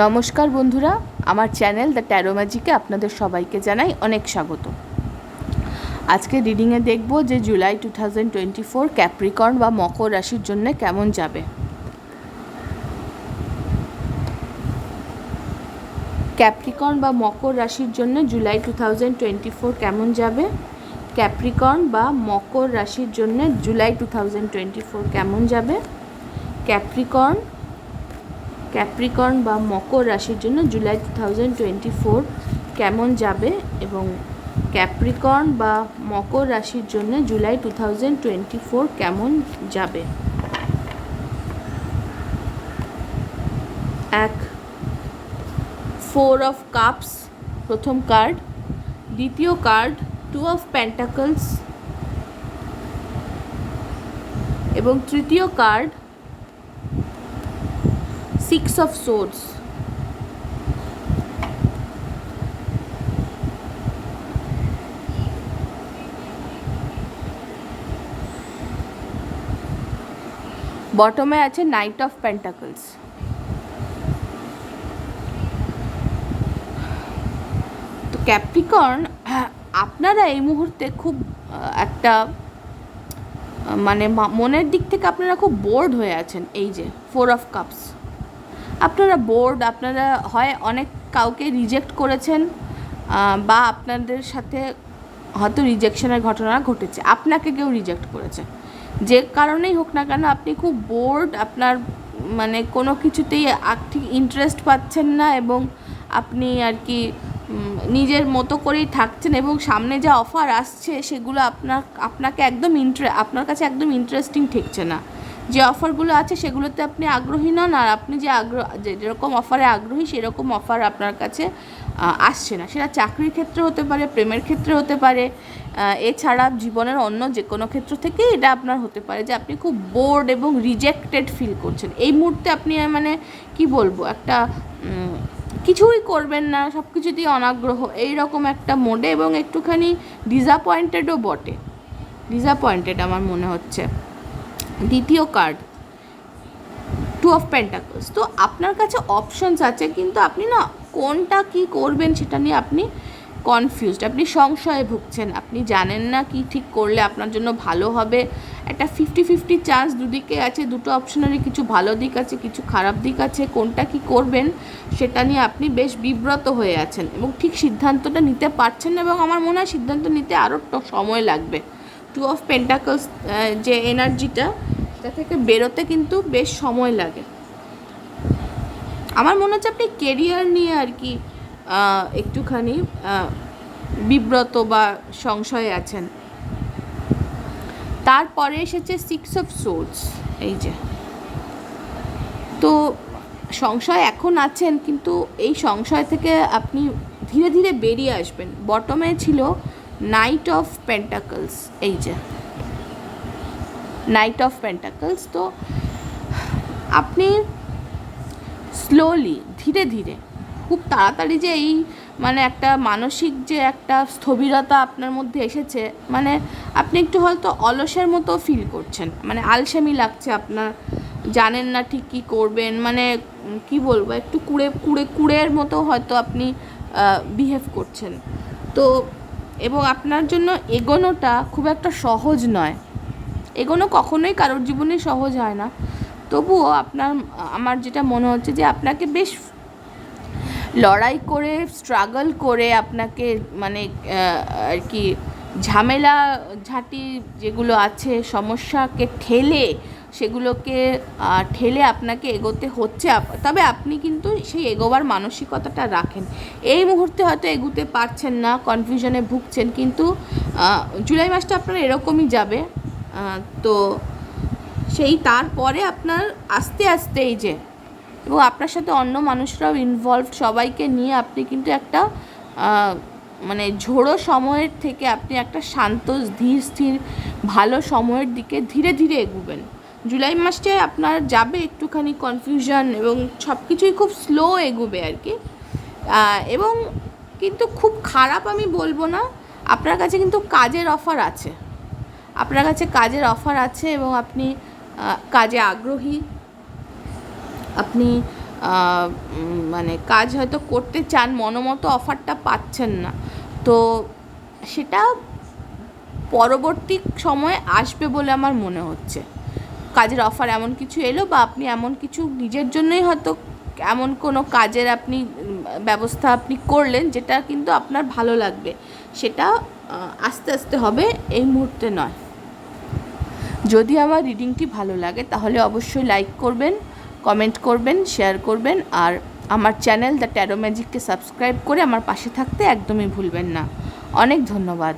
নমস্কার বন্ধুরা, আমার চ্যানেল দ্য ট্যারো ম্যাজিকে আপনাদের সবাইকে জানাই অনেক স্বাগত। আজকে রিডিংয়ে দেখব যে জুলাই 2024 ক্যাপ্রিকর্ন বা মকর রাশির জন্য কেমন যাবে। ক্যাপ্রিকর্ন বা মকর রাশির জন্য জুলাই 2024 কেমন যাবে। ক্যাপ্রিকর্ন বা মকর রাশির জন্য জুলাই 2024 কেমন যাবে। ক্যাপ্রিকর্ন বা মকর রাশির জন্য জুলাই 2024 কেমন যাবে এবং ক্যাপ্রিকর্ন বা মকর রাশির জন্য জুলাই 2024 কেমন যাবে। এক 4 অফ কাপস প্রথম কার্ড, দ্বিতীয় কার্ড 2 অফ পেন্টাকলস এবং তৃতীয় কার্ড 6 of swords। বটমে আছে নাইট অফ পেন্টাকলস। তো ক্যাপ্রিকর্ন, আপনারা এই মুহূর্তে খুব একটা মানে মনের দিক থেকে আপনারা খুব বোর্ড হয়ে আছেন। এই যে 4 অফ কাপস, আপনারা বোর্ড, আপনারা হয় অনেক কাউকে রিজেক্ট করেছেন বা আপনাদের সাথে হয়তো রিজেকশনের ঘটনা ঘটেছে, আপনাকে কেউ রিজেক্ট করেছে। যে কারণেই হোক না কেন আপনি খুব বোর্ড, আপনার মানে কোনো কিছুতেই ঠিক ইন্টারেস্ট পাচ্ছেন না এবং আপনি আর কি নিজের মতো করেই থাকছেন এবং সামনে যা অফার আসছে সেগুলো আপনাকে একদম আপনার কাছে একদম ইন্টারেস্টিং ঠেকছে না। যে অফারগুলো আছে সেগুলোতে আপনি আগ্রহী নন, আর আপনি যেরকম অফারে আগ্রহী সেরকম অফার আপনার কাছে আসছে না। সেটা চাকরির ক্ষেত্রে হতে পারে, প্রেমের ক্ষেত্রে হতে পারে, এছাড়া জীবনের অন্য যে কোনো ক্ষেত্র থেকেই এটা আপনার হতে পারে যে আপনি খুব বোর্ড এবং রিজেক্টেড ফিল করছেন এই মুহূর্তে। আপনি মানে কি বলবো, একটা কিছুই করবেন না, সব কিছুতেই অনাগ্রহ, এইরকম একটা মোডে এবং একটুখানি ডিসঅ্যাপয়েন্টেডও বটে। ডিসঅ্যাপয়েন্টেড আমার মনে হচ্ছে। দ্বিতীয় কার্ড 2 অফ পেন্টাকলস। তো আপনার কাছে অপশনস আছে কিন্তু আপনি না কোনটা কি করবেন সেটা নিয়ে আপনি কনফিউজড, আপনি সংশয়ে ভুগছেন, আপনি জানেন না কি ঠিক করলে আপনার জন্য ভালো হবে। একটা 50-50 চান্স, দুদিকে আছে, দুটো অপশনেরই কিছু ভালো দিক আছে, কিছু খারাপ দিক আছে। কোনটা কি করবেন সেটা নিয়ে আপনি বেশ বিব্রত হয়ে আছেন এবং ঠিক সিদ্ধান্তটা নিতে পারছেন না এবং আমার মনে হয় সিদ্ধান্ত নিতে আরও সময় লাগবে। 2 অফ পেন্টাকলস যে এনার্জিটা, এটা থেকে বেরোতে কিন্তু বেশ সময় লাগে। আমার মনে হচ্ছে আপনি কেরিয়ার নিয়ে আর কি একটুখানি বিব্রত বা সংশয়ে আছেন। তারপরে এসেছে 6 অফ সোর্ডস। এই যে, তো সংশয় এখন আছেন কিন্তু এই সংশয় থেকে আপনি ধীরে ধীরে বেরিয়ে আসবেন। বটমে ছিল নাইট অফ পেন্টাকলস। এই যে নাইট অফ পেন্টাকলস। তো আপনি স্লোলি, ধীরে ধীরে, খুব তাড়াতাড়ি যে এই মানে একটা মানসিক যে একটা স্থবিরতা আপনার মধ্যে এসেছে, মানে আপনি একটু হয়তো অলসের মতো ফিল করছেন, মানে আলসেমি লাগছে আপনার, জানেন না ঠিক কী করবেন, মানে কি বলবো, একটু কুড়ের মতো হয়তো আপনি বিহেভ করছেন। তো এবং আপনার জন্য এগোনোটা খুব একটা সহজ নয়। এগোনো কখনোই কারোর জীবনে সহজ হয় না, তবুও আমার যেটা মনে হচ্ছে যে আপনাকে বেশ লড়াই করে, স্ট্রাগল করে, আপনাকে মানে আর কি ঝামেলা ঝাঁটি যেগুলো আছে, সমস্যাকে সেগুলোকে ঠেলে আপনাকে এগোতে হচ্ছে। তবে আপনি কিন্তু সেই এগোবার মানসিকতাটা রাখেন। এই মুহূর্তে হয়তো এগোতে পারছেন না, কনফিউশনে ভুগছেন, কিন্তু জুলাই মাসটা আপনার এরকমই যাবে। তো সেই তারপরে আপনার আস্তে আস্তে এই যে, এবং আপনার সাথে অন্য মানুষরাও ইনভলভড, সবাইকে নিয়ে আপনি কিন্তু একটা মানে ঝোড়ো সময়ের থেকে আপনি একটা শান্ত, ধীর স্থির, ভালো সময়ের দিকে ধীরে ধীরে এগোবেন। জুলাই মাসে আপনার যাবে একটুখানি কনফিউশন এবং সব কিছুই খুব স্লো এগোবে আর কি। এবং কিন্তু খুব খারাপ আমি বলবো না, আপনার কাছে কিন্তু কাজের অফার আছে, আপনার কাছে কাজের অফার আছে এবং আপনি কাজে আগ্রহী, আপনি মানে কাজ হয়তো করতে চান, মনোমতো অফারটা পাচ্ছেন না, তো সেটা পরবর্তী সময়ে আসবে বলে আমার মনে হচ্ছে। কাজের অফার এমন কিছু এলো, বা আপনি এমন কিছু নিজের জন্যই হয়তো এমন কোনো কাজের আপনি ব্যবস্থা আপনি করলেন যেটা কিন্তু আপনার ভালো লাগবে, সেটা আস্তে আস্তে হবে, এই মুহূর্তে নয়। যদি আমার রিডিংটি ভালো লাগে তাহলে অবশ্যই লাইক করবেন, কমেন্ট করবেন, শেয়ার করবেন, আর আমার চ্যানেল দ্য ট্যারো ম্যাজিককে সাবস্ক্রাইব করে আমার পাশে থাকতে একদমই ভুলবেন না। অনেক ধন্যবাদ।